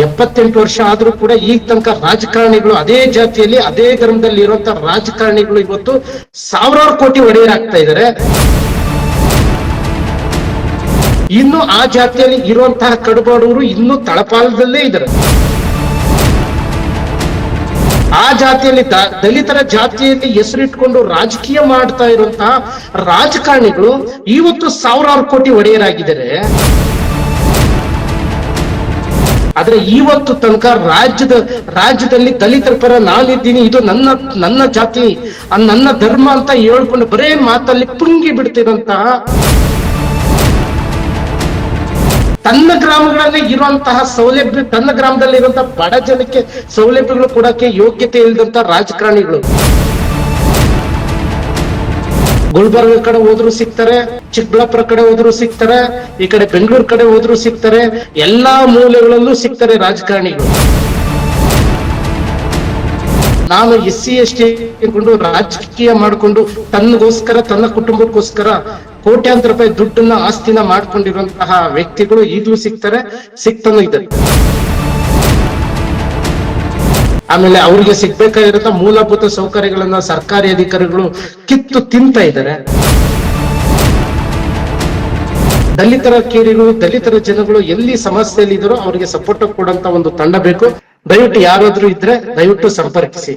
78 ವರ್ಷ ಆದ್ರೂ ಕೂಡ ಈಗ ತನಕ ರಾಜಕಾರಣಿಗಳು ಅದೇ ಜಾತಿಯಲ್ಲಿ ಅದೇ ಧರ್ಮದಲ್ಲಿ ಇರುವಂತಹ ರಾಜಕಾರಣಿಗಳು ಇವತ್ತು ಸಾವಿರಾರು ಕೋಟಿ ಒಡೆಯರಾಗ್ತಾ ಇದ್ದಾರೆ. ಇನ್ನು ಆ ಜಾತಿಯಲ್ಲಿ ಇರುವಂತಹ ಕಡುಬಡವರು ಇನ್ನೂ ತಳಪಾಲದಲ್ಲೇ ಇದ್ದಾರೆ. ಆ ಜಾತಿಯಲ್ಲಿ ದಲಿತರ ಜಾತಿಯಲ್ಲಿ ಹೆಸರಿಟ್ಕೊಂಡು ರಾಜಕೀಯ ಮಾಡ್ತಾ ಇರುವಂತಹ ರಾಜಕಾರಣಿಗಳು ಇವತ್ತು ಸಾವಿರಾರು ಕೋಟಿ ಒಡೆಯರಾಗಿದ್ದಾರೆ. ಆದ್ರೆ ಇವತ್ತು ತನಕ ರಾಜ್ಯದಲ್ಲಿ ದಲಿತರ ಪರ ನಾನಿದ್ದೀನಿ, ಇದು ನನ್ನ ಜಾತಿ, ನನ್ನ ಧರ್ಮ ಅಂತ ಹೇಳ್ಕೊಂಡು ಬರೇ ಮಾತಲ್ಲಿ ಪುಂಗಿ ಬಿಡ್ತಿರಂತಹ, ತನ್ನ ಗ್ರಾಮಗಳಲ್ಲಿ ಇರುವಂತಹ ಸೌಲಭ್ಯ, ತನ್ನ ಗ್ರಾಮದಲ್ಲಿ ಇರುವಂತಹ ಬಡ ಜನಕ್ಕೆ ಸೌಲಭ್ಯಗಳು ಕೊಡಕ್ಕೆ ಯೋಗ್ಯತೆ ಇಲ್ಲದಂತ ರಾಜಕಾರಣಿಗಳು ಗುಲ್ಬರ್ಗ ಕಡೆ ಹೋದ್ರು ಸಿಗ್ತಾರೆ, ಚಿಕ್ಕಬಳ್ಳಾಪುರ ಕಡೆ ಹೋದ್ರು ಸಿಗ್ತಾರೆ, ಈ ಕಡೆ ಬೆಂಗಳೂರು ಕಡೆ ಹೋದ್ರು ಸಿಗ್ತಾರೆ, ಎಲ್ಲಾ ಮೂಲೆಗಳಲ್ಲೂ ಸಿಗ್ತಾರೆ ರಾಜಕಾರಣಿಗಳು. ನಾನು SC/ST ರಾಜಕೀಯ ಮಾಡಿಕೊಂಡು ತನ್ನಗೋಸ್ಕರ, ತನ್ನ ಕುಟುಂಬಕ್ಕೋಸ್ಕರ ಕೋಟ್ಯಾಂತರ ರೂಪಾಯಿ ದುಡ್ಡನ್ನ, ಆಸ್ತಿನ ಮಾಡ್ಕೊಂಡಿರುವಂತಹ ವ್ಯಕ್ತಿಗಳು ಈಗಲೂ ಸಿಗ್ತಾರೆ, ಸಿಗ್ತಾನೂ ಇದ್ದಾರೆ. ಆಮೇಲೆ ಅವ್ರಿಗೆ ಸಿಗ್ಬೇಕಾಗಿರೋ ಮೂಲಭೂತ ಸೌಕರ್ಯಗಳನ್ನ ಸರ್ಕಾರಿ ಅಧಿಕಾರಿಗಳು ಕಿತ್ತು ತಿಂತಾ ಇದ್ದಾರೆ. ದಲಿತರ ಕೇರಿಗಳು, ದಲಿತರ ಜನಗಳು ಎಲ್ಲಿ ಸಮಸ್ಯೆಯಲ್ಲಿ ಇದ್ದಾರೋ ಅವ್ರಿಗೆ ಸಪೋರ್ಟ್ ಕೊಡಂತ ಒಂದು ತಂಡ ಬೇಕು. ದಯವಿಟ್ಟು ಯಾರಾದ್ರೂ ಇದ್ರೆ ದಯವಿಟ್ಟು ಸಂಪರ್ಕಿಸಿ.